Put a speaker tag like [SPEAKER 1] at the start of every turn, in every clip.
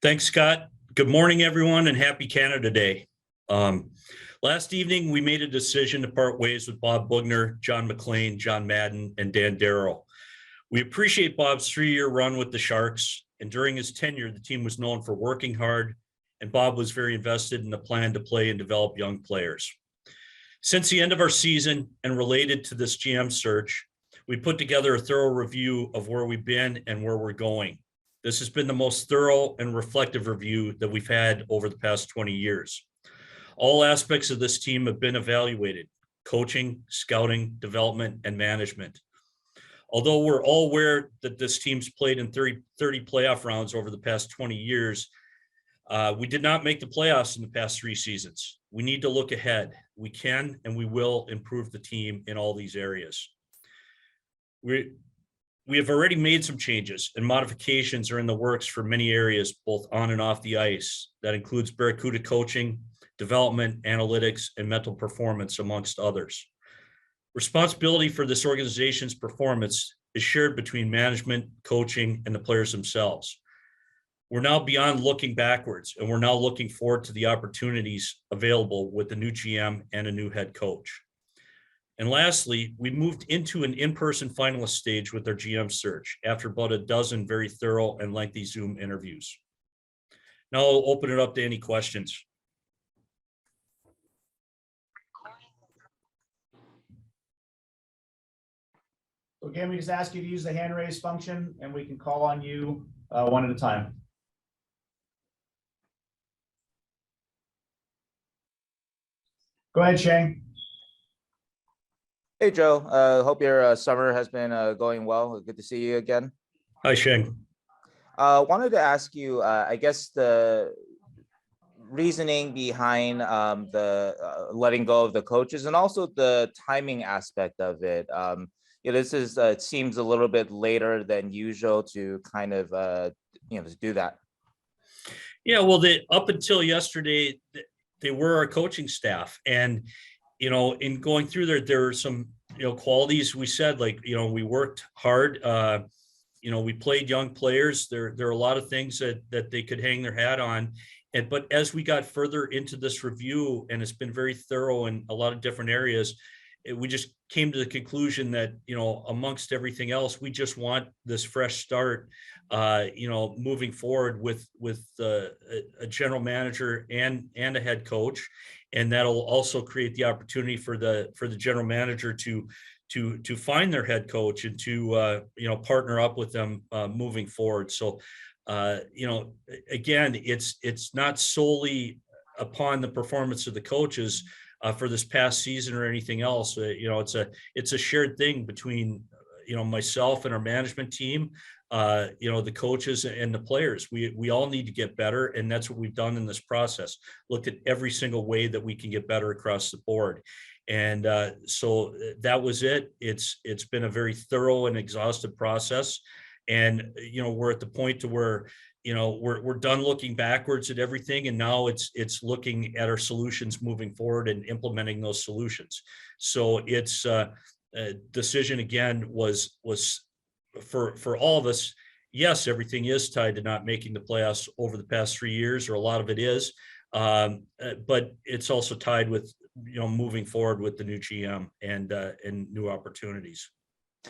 [SPEAKER 1] Thanks, Scott. Good morning, everyone, and happy Canada Day. Um, Last evening, we made a decision to part ways with Bob Boughner, John McLean, John Madden, and Dan Darrow. We appreciate Bob's 3-year run with the Sharks, and during his tenure, the team was known for working hard, and Bob was very invested in the plan to play and develop young players. Since the end of our season and related to this GM search, we put together a thorough review of where we've been and where we're going. This has been the most thorough and reflective review that we've had over the past 20 years. All aspects of this team have been evaluated: coaching, scouting, development, and management. Although we're all aware that this team's played in 30 playoff rounds over the past 20 years, we did not make the playoffs in the past 3 seasons. We need to look ahead. We can and we will improve the team in all these areas. We have already made some changes, and modifications are in the works for many areas, both on and off the ice. That includes Barracuda coaching, development, analytics, and mental performance, amongst others. Responsibility for this organization's performance is shared between management, coaching, and the players themselves. We're now beyond looking backwards, and we're now looking forward to the opportunities available with the new GM and a new head coach. And lastly, we moved into an in-person finalist stage with our GM search after about a dozen very thorough and lengthy Zoom interviews. Now I'll open it up to any questions.
[SPEAKER 2] So can we just ask you to use the hand raise function and we can call on you one at a time? Go ahead, Shane.
[SPEAKER 3] Hey, Joe. Hope your summer has been going well. Good to see you again.
[SPEAKER 1] Hi, Shane.
[SPEAKER 3] Wanted to ask you, I guess, the reasoning behind the letting go of the coaches and also the timing aspect of it. This is it seems a little bit later than usual to kind of to do that.
[SPEAKER 1] Yeah, well, up until yesterday, they were our coaching staff, and in going through there were some qualities we said, like we worked hard. We played young players. There are a lot of things that they could hang their hat on. But as we got further into this review, and it's been very thorough in a lot of different areas, we just came to the conclusion that, amongst everything else, we just want this fresh start, moving forward with a general manager and a head coach. And that'll also create the opportunity for the general manager to find their head coach and to, partner up with them moving forward. So, again, it's not solely upon the performance of the coaches for this past season or anything else. It's a shared thing between myself and our management team, the coaches and the players. We all need to get better, and that's what we've done in this process. Looked at every single way that we can get better across the board, and so that was it. It's been a very thorough and exhaustive process, and we're at the point to where we're done looking backwards at everything, and now it's looking at our solutions moving forward and implementing those solutions. So it's decision again was for all of us. Yes, everything is tied to not making the playoffs over the past 3 years, or a lot of it is, but it's also tied with moving forward with the new GM and new opportunities.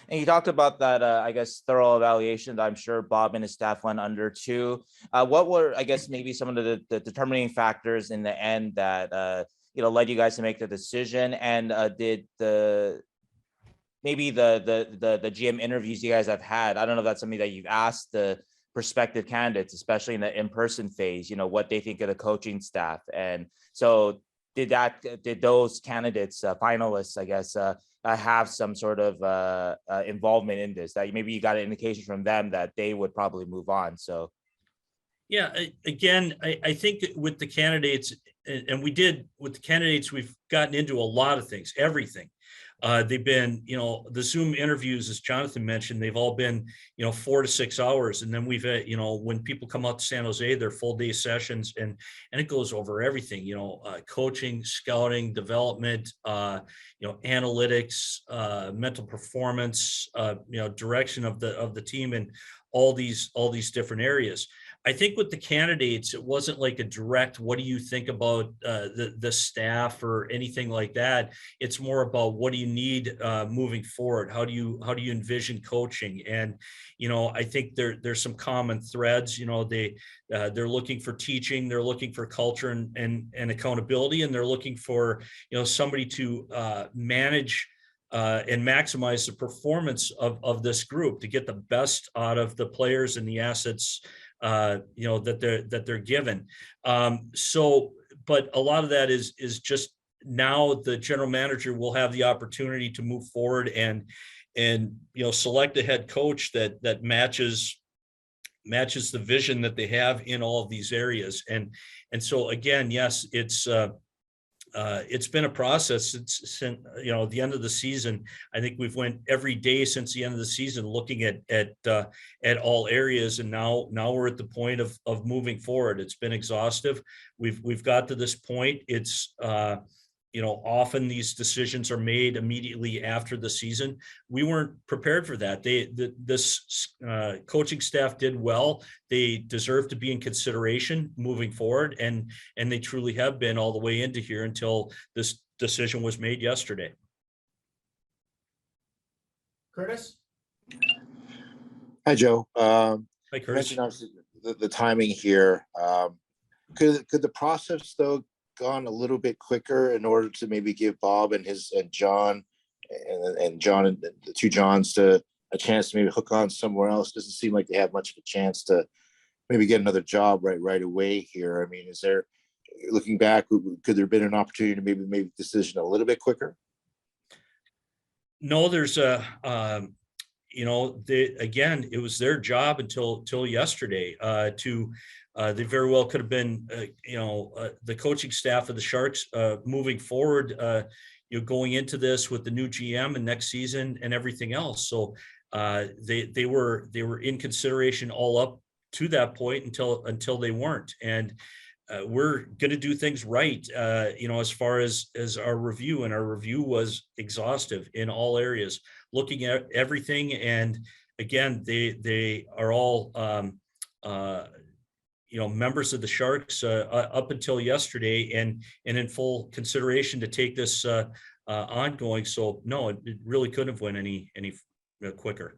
[SPEAKER 3] And you talked about that, I guess, thorough evaluation that I'm sure Bob and his staff went under too. What were, I guess, maybe some of the determining factors in the end that led you guys to make the decision? And did the GM interviews you guys have had, I don't know if that's something that you've asked the prospective candidates, especially in the in-person phase, what they think of the coaching staff. And so did those candidates, finalists, I guess, have some sort of involvement in this, that maybe you got an indication from them that they would probably move on? So
[SPEAKER 1] yeah, again, I think with the candidates, and we've gotten into a lot of things, everything. They've been, the Zoom interviews, as Jonathan mentioned, they've all been, 4 to 6 hours. And then we've, when people come out to San Jose, they're full day sessions, and it goes over everything, coaching, scouting, development, analytics, mental performance, direction of the team, and all these different areas. I think with the candidates, it wasn't like a direct, what do you think about the staff or anything like that? It's more about what do you need moving forward? How do you envision coaching? And, I think there's some common threads. They're looking for teaching, they're looking for culture and accountability, and they're looking for, somebody to manage and maximize the performance of this group to get the best out of the players and the assets that they're given. But a lot of that is just now the general manager will have the opportunity to move forward and select a head coach that matches the vision that they have in all of these areas. And so again, yes, it's been a process since the end of the season. I think we've went every day since the end of the season looking at all areas, and now we're at the point of moving forward. It's been exhaustive. We've got to this point. It's often these decisions are made immediately after the season. We weren't prepared for that. This coaching staff did well. They deserve to be in consideration moving forward, and they truly have been all the way into here until this decision was made yesterday.
[SPEAKER 2] Curtis?
[SPEAKER 4] Hi, Joe.
[SPEAKER 1] Hi,
[SPEAKER 4] You
[SPEAKER 1] Curtis.
[SPEAKER 4] mentioned obviously the timing here. Could the process though gone a little bit quicker in order to maybe give Bob and John and John and the two Johns to a chance to maybe hook on somewhere else? Doesn't seem like they have much of a chance to maybe get another job right away here. I mean, is there, looking back, could there have been an opportunity to maybe make the decision a little bit quicker?
[SPEAKER 1] No, there's again, it was their job until yesterday they very well could have been, the coaching staff of the Sharks moving forward, going into this with the new GM and next season and everything else. So they were in consideration all up to that point until they weren't. And we're going to do things right, as far as our review, and our review was exhaustive in all areas, looking at everything. And again, they are all, members of the Sharks up until yesterday, and in full consideration to take this ongoing. So no, it really couldn't have went any quicker.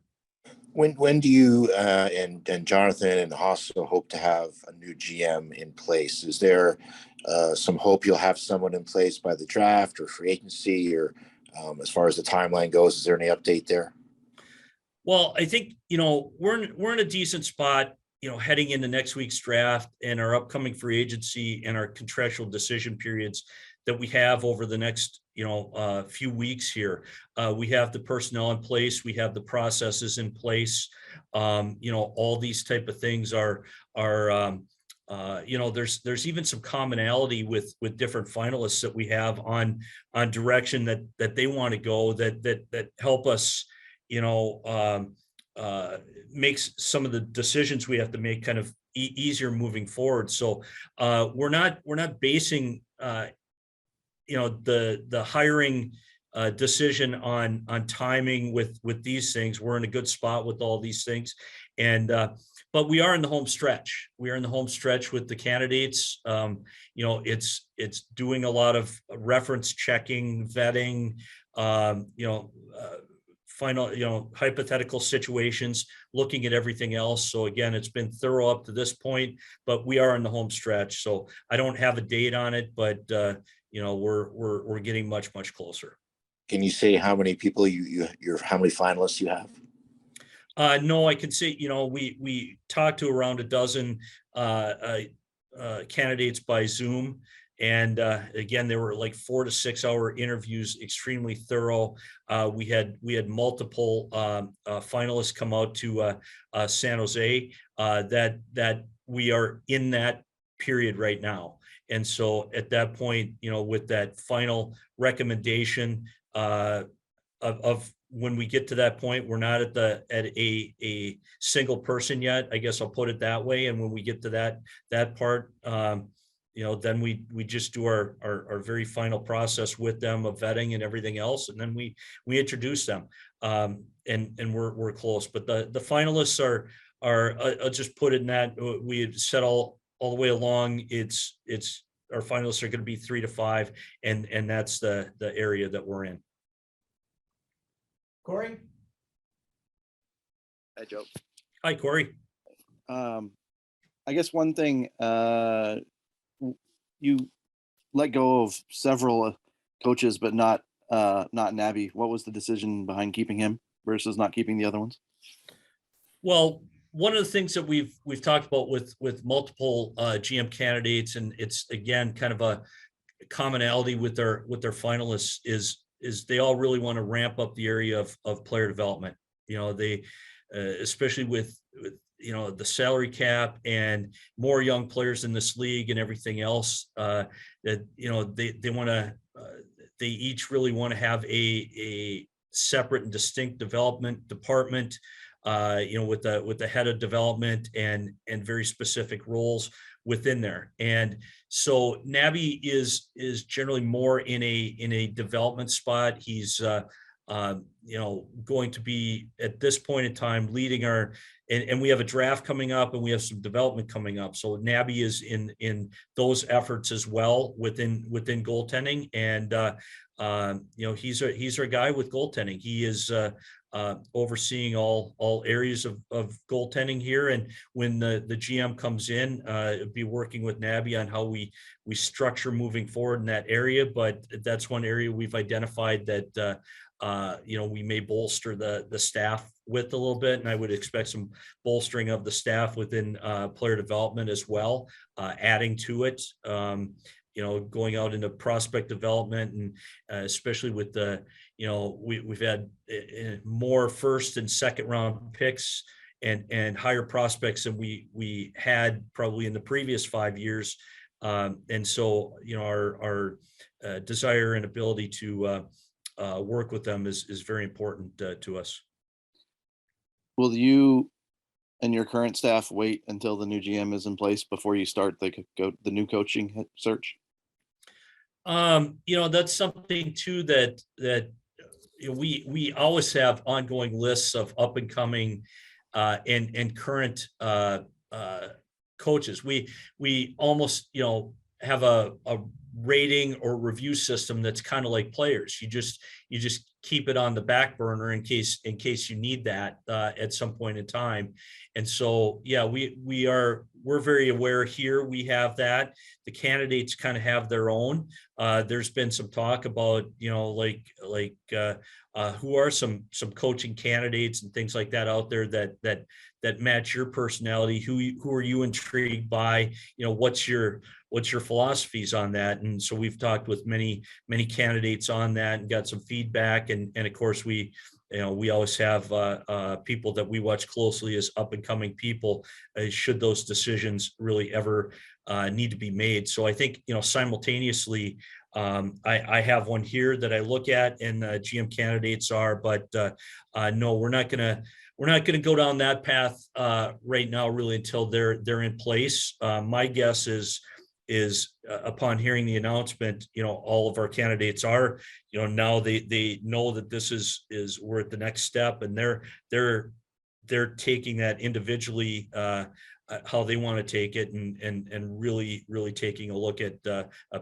[SPEAKER 4] When do you and Jonathan and Hasso hope to have a new GM in place? Is there some hope you'll have someone in place by the draft or free agency, or as far as the timeline goes, is there any update there?
[SPEAKER 1] Well, I think we're in a decent spot, heading into next week's draft and our upcoming free agency and our contractual decision periods that we have over the next, few weeks here. We have the personnel in place. We have the processes in place. All these type of things are there's even some commonality with different finalists that we have on direction that they want to go, that help us, makes some of the decisions we have to make kind of easier moving forward. So we're not basing the hiring decision on timing with these things. We're in a good spot with all these things, and but we are in the home stretch. We are in the home stretch with the candidates. It's doing a lot of reference checking, vetting, final, hypothetical situations, looking at everything else. So again, it's been thorough up to this point, but we are in the home stretch. So I don't have a date on it, but we're getting much closer.
[SPEAKER 4] Can you say how many people how many finalists you have?
[SPEAKER 1] No, I can say, we talked to around a dozen candidates by Zoom. And again, there were like 4 to 6 hour interviews, extremely thorough. We had multiple finalists come out to San Jose. That we are in that period right now. And so at that point, with that final recommendation of when we get to that point, we're not at a single person yet. I guess I'll put it that way. And when we get to that part, then we just do our very final process with them of vetting and everything else, and then we introduce them, and we're close. But the finalists I'll just put it in that we had said all the way along, it's our finalists are going to be 3 to 5, and that's the area that we're in.
[SPEAKER 2] Corey?
[SPEAKER 5] Hi, Joe.
[SPEAKER 1] Hi, Corey.
[SPEAKER 5] I guess one thing, you let go of several coaches, but not Nabby. What was the decision behind keeping him versus not keeping the other ones?
[SPEAKER 1] Well, one of the things that we've talked about with multiple GM candidates, and it's again kind of a commonality with their finalists, is they all really want to ramp up the area of player development. You know, they especially with the salary cap and more young players in this league and everything else, that they want to they each really want to have a separate and distinct development department, with the head of development and very specific roles within there. And so Nabby is generally more in a development spot. He's going to be at this point in time leading our, and we have a draft coming up and we have some development coming up. So Nabby is in those efforts as well within goaltending. And he's our guy with goaltending. He is overseeing all areas of goaltending here. And when the GM comes in, be working with Nabby on how we structure moving forward in that area. But that's one area we've identified that we may bolster the staff with a little bit, and I would expect some bolstering of the staff within player development as well, adding to it. Going out into prospect development, and especially with we've had more first and second round picks and higher prospects than we had probably in the previous 5 years. And so, our desire and ability to work with them is very important to us.
[SPEAKER 5] Will you and your current staff wait until the new GM is in place before you start the new coaching search?
[SPEAKER 1] That's something too that we always have ongoing lists of up and coming and current coaches. We almost have a rating or review system that's kind of like players. You just keep it on the back burner in case you need that at some point in time. And so, yeah, we're very aware here. We have that. The candidates kind of have their own. There's been some talk about, who are some coaching candidates and things like that out there that match your personality. Who are you intrigued by? What's your philosophies on that? And so we've talked with many candidates on that and got some feedback. And of course we always have people that we watch closely as up and coming people, should those decisions really ever need to be made. So I think, simultaneously, I have one here that I look at, and GM candidates are, but no, we're not going to go down that path right now, really, until they're in place. My guess is upon hearing the announcement, all of our candidates are, now they know that this is we're at the next step, and they're taking that individually, how they want to take it, and really taking a look at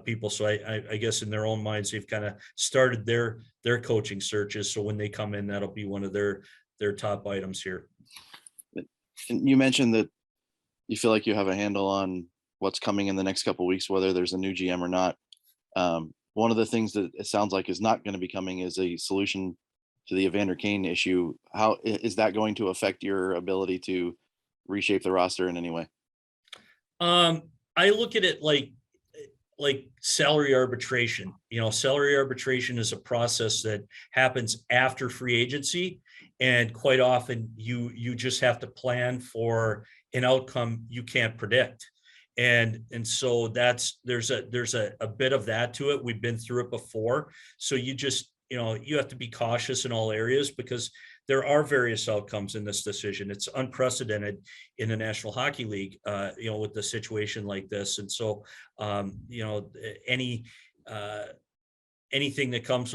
[SPEAKER 1] people. So I guess in their own minds, they've kind of started their coaching searches. So when they come in, that'll be one of their top items here.
[SPEAKER 5] And you mentioned that you feel like you have a handle on what's coming in the next couple of weeks, whether there's a new GM or not. One of the things that it sounds like is not going to be coming is a solution to the Evander Kane issue. How is that going to affect your ability to reshape the roster in any way?
[SPEAKER 1] I look at it like salary arbitration. Salary arbitration is a process that happens after free agency, and quite often you just have to plan for an outcome you can't predict. And so there's a bit of that to it. We've been through it before. So you just, you have to be cautious in all areas, because there are various outcomes in this decision. It's unprecedented in the National Hockey League, with the situation like this. And so, any anything that comes,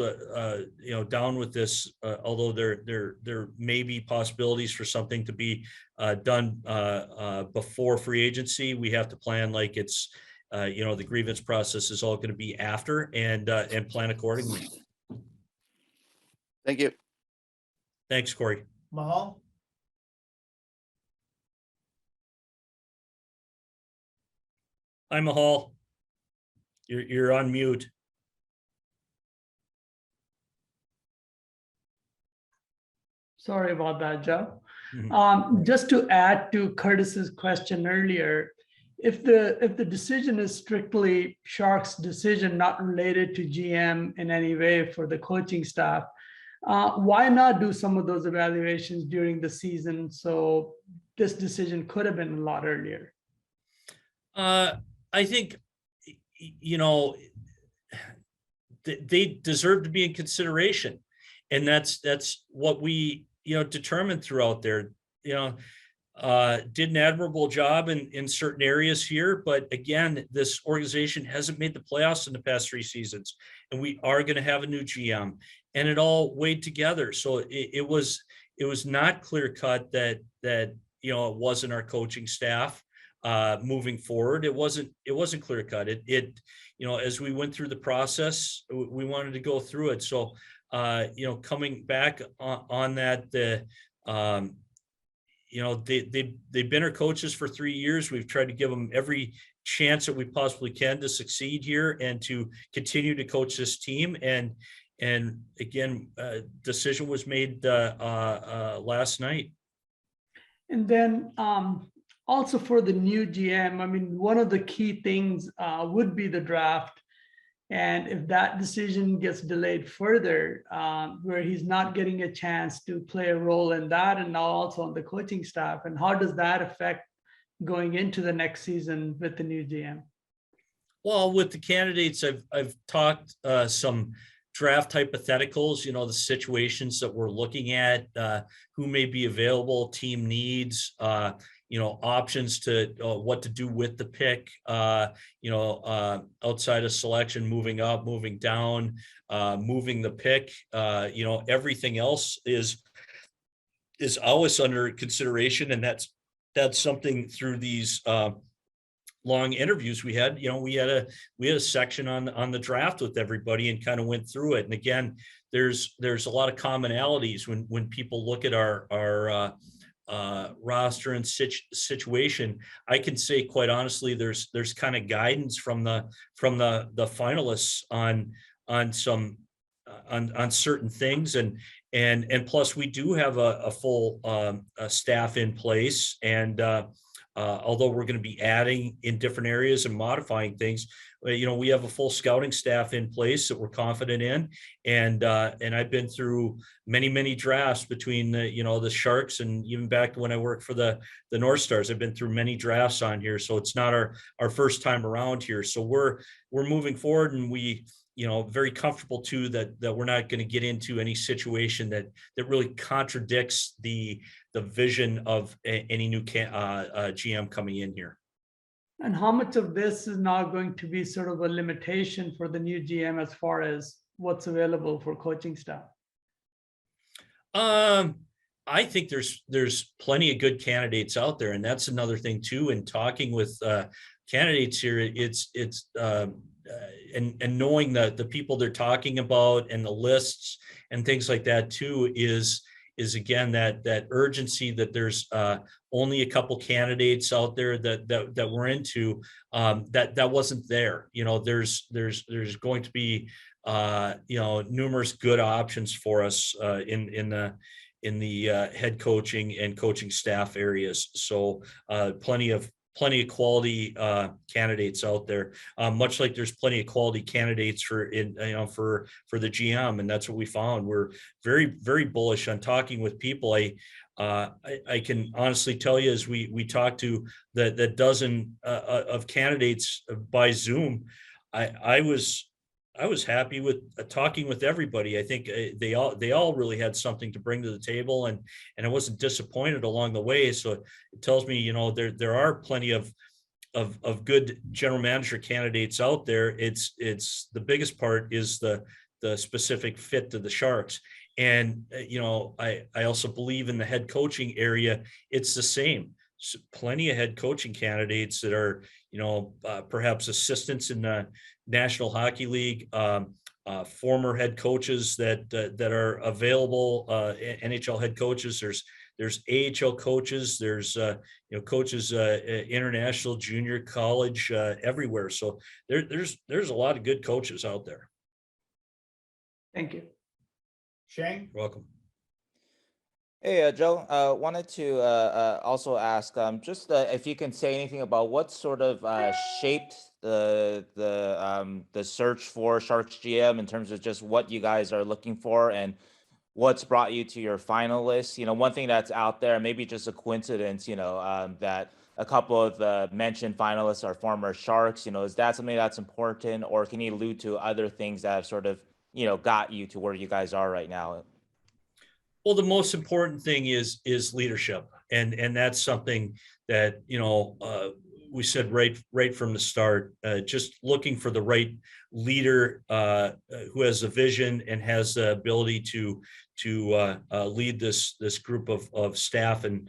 [SPEAKER 1] down with this, although there may be possibilities for something to be done before free agency, we have to plan like it's, the grievance process is all going to be after, and plan accordingly.
[SPEAKER 5] Thank you.
[SPEAKER 1] Thanks, Corey.
[SPEAKER 2] Mahal?
[SPEAKER 1] Hi, Mahal. You're on mute.
[SPEAKER 6] Sorry about that, Joe.
[SPEAKER 1] Mhm.
[SPEAKER 6] Just to add to Curtis's question earlier, if the decision is strictly Sharks' decision, not related to GM in any way for the coaching staff, why not do some of those evaluations during the season? So this decision could have been a lot earlier.
[SPEAKER 1] I think, they deserve to be in consideration. And that's what we, determined throughout there, did an admirable job in certain areas here. But again, this organization hasn't made the playoffs in the past 3 seasons, and we are going to have a new GM, and it all weighed together. So it was not clear cut that it wasn't our coaching staff moving forward. It wasn't clear cut. It as we went through the process, we wanted to go through it. So coming back on that, they've been our coaches for 3 years. We've tried to give them every chance that we possibly can to succeed here and to continue to coach this team. And again, decision was made last night.
[SPEAKER 6] And then also for the new GM, I mean, one of the key things would be the draft. And if that decision gets delayed further, where he's not getting a chance to play a role in that, and now also on the coaching staff, and how does that affect going into the next season with the new GM?
[SPEAKER 1] Well, with the candidates, I've talked some draft hypotheticals, the situations that we're looking at, who may be available, team needs, options to what to do with the pick, outside of selection, moving up, moving down, moving the pick, everything else is always under consideration. And that's something through these long interviews we had. We had a section on the draft with everybody and kind of went through it. And again, there's a lot of commonalities when people look at our roster and situation. I can say quite honestly, there's kind of guidance from the finalists on some on certain things, and plus we do have a full staff in place, and although we're going to be adding in different areas and modifying things, we have a full scouting staff in place that we're confident in. And I've been through many drafts between the Sharks, and even back when I worked for the North Stars, I've been through many drafts on here. So it's not our first time around here. So we're moving forward, and we, very comfortable too that we're not going to get into any situation that really contradicts the vision of any new GM coming in here.
[SPEAKER 6] And how much of this is now going to be sort of a limitation for the new GM as far as what's available for coaching staff?
[SPEAKER 1] I think there's plenty of good candidates out there, and that's another thing too. In talking with candidates here, it's and knowing the people they're talking about and the lists and things like that too is again that urgency that there's only a couple candidates out there that we're into, that wasn't there. There's going to be numerous good options for us in the head coaching and coaching staff areas. So plenty of quality candidates out there, much like there's plenty of quality candidates for the GM, and that's what we found. We're very bullish on talking with people. I can honestly tell you, as we talked to the dozen of candidates by Zoom, I was happy with talking with everybody. I think they all really had something to bring to the table, and I wasn't disappointed along the way. So it tells me, there are plenty of good general manager candidates out there. It's the biggest part is the the specific fit to the Sharks. And, I also believe in the head coaching area, it's the same. Plenty of head coaching candidates that are, perhaps assistants in the National Hockey League, former head coaches that are available, NHL head coaches. There's AHL coaches. There's coaches, international, junior, college, everywhere. So there's a lot of good coaches out there.
[SPEAKER 6] Thank you.
[SPEAKER 2] Shane?
[SPEAKER 1] You're welcome.
[SPEAKER 3] Hey, Joe, wanted to also ask just if you can say anything about what sort of shaped the search for Sharks GM in terms of just what you guys are looking for and what's brought you to your finalists. One thing that's out there, maybe just a coincidence, that a couple of the mentioned finalists are former Sharks. Is that something that's important, or can you allude to other things that have sort of, got you to where you guys are right now?
[SPEAKER 1] Well, the most important thing is leadership, and that's something that we said right from the start. Just looking for the right leader who has a vision and has the ability to lead this group of staff and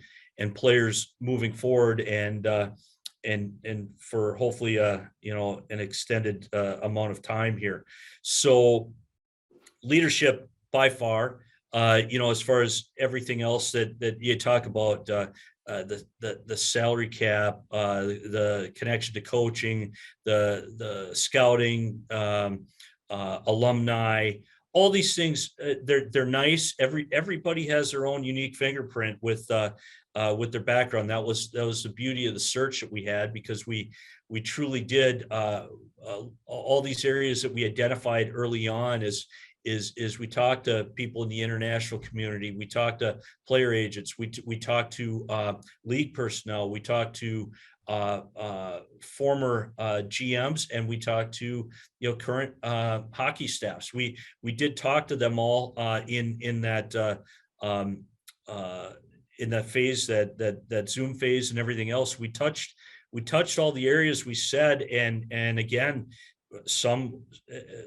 [SPEAKER 1] players moving forward, and for hopefully an extended amount of time here. So leadership by far. As far as everything else that you talk about, the salary cap, the connection to coaching, the scouting, alumni, all these things, they're nice. Everybody has their own unique fingerprint with their background. That was the beauty of the search that we had, because we truly did all these areas that we identified early on is we talked to people in the international community. We talked to player agents. We talked to league personnel. We talked to former GMs, and we talked to current hockey staffs. We did talk to them all in that phase, that Zoom phase and everything else. We touched all the areas we said, and again, some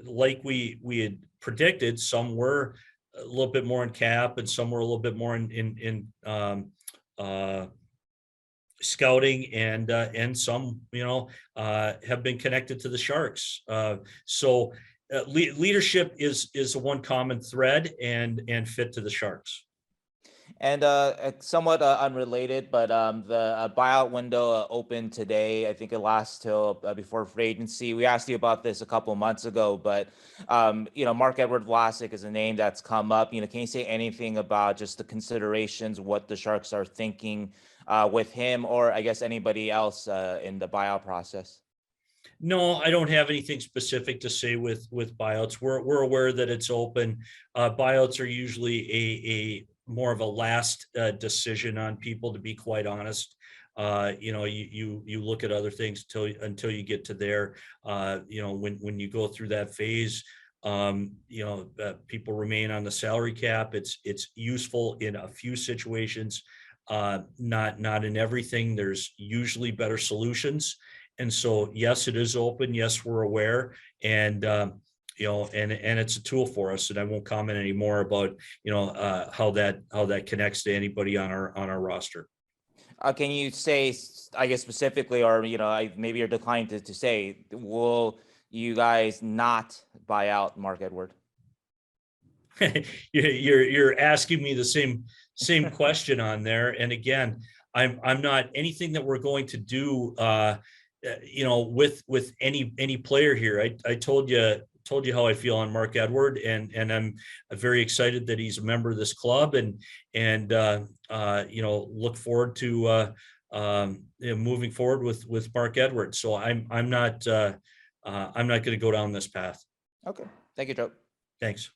[SPEAKER 1] like we had predicted, some were a little bit more in cap, and some were a little bit more in scouting, and some have been connected to the Sharks. So leadership is a one common thread, and fit to the Sharks.
[SPEAKER 3] And somewhat unrelated, but the buyout window opened today. I think it lasts till before free agency. We asked you about this a couple months ago, but Marc-Edouard Vlasic is a name that's come up. Can you say anything about just the considerations, what the Sharks are thinking with him, or I guess anybody else in the buyout process?
[SPEAKER 1] No, I don't have anything specific to say with buyouts. We're aware that it's open. Buyouts are usually a more of a last decision on people, to be quite honest. You look at other things until you get to there. When you go through that phase, people remain on the salary cap. It's useful in a few situations, not in everything. There's usually better solutions. And so, yes, it is open. Yes, we're aware. And and it's a tool for us. And I won't comment any more about, how that connects to anybody on our roster.
[SPEAKER 3] Can you say, I guess specifically, or maybe you're declining to say, will you guys not buy out Marc-Edouard?
[SPEAKER 1] You're asking me the same question on there. And again, I'm not anything that we're going to do, with any player here. I told you how I feel on Marc-Edouard, and I'm very excited that he's a member of this club, and look forward to moving forward with Marc-Edouard. So I'm not going to go down this path.
[SPEAKER 3] Okay, thank you, Joe.
[SPEAKER 1] Thanks.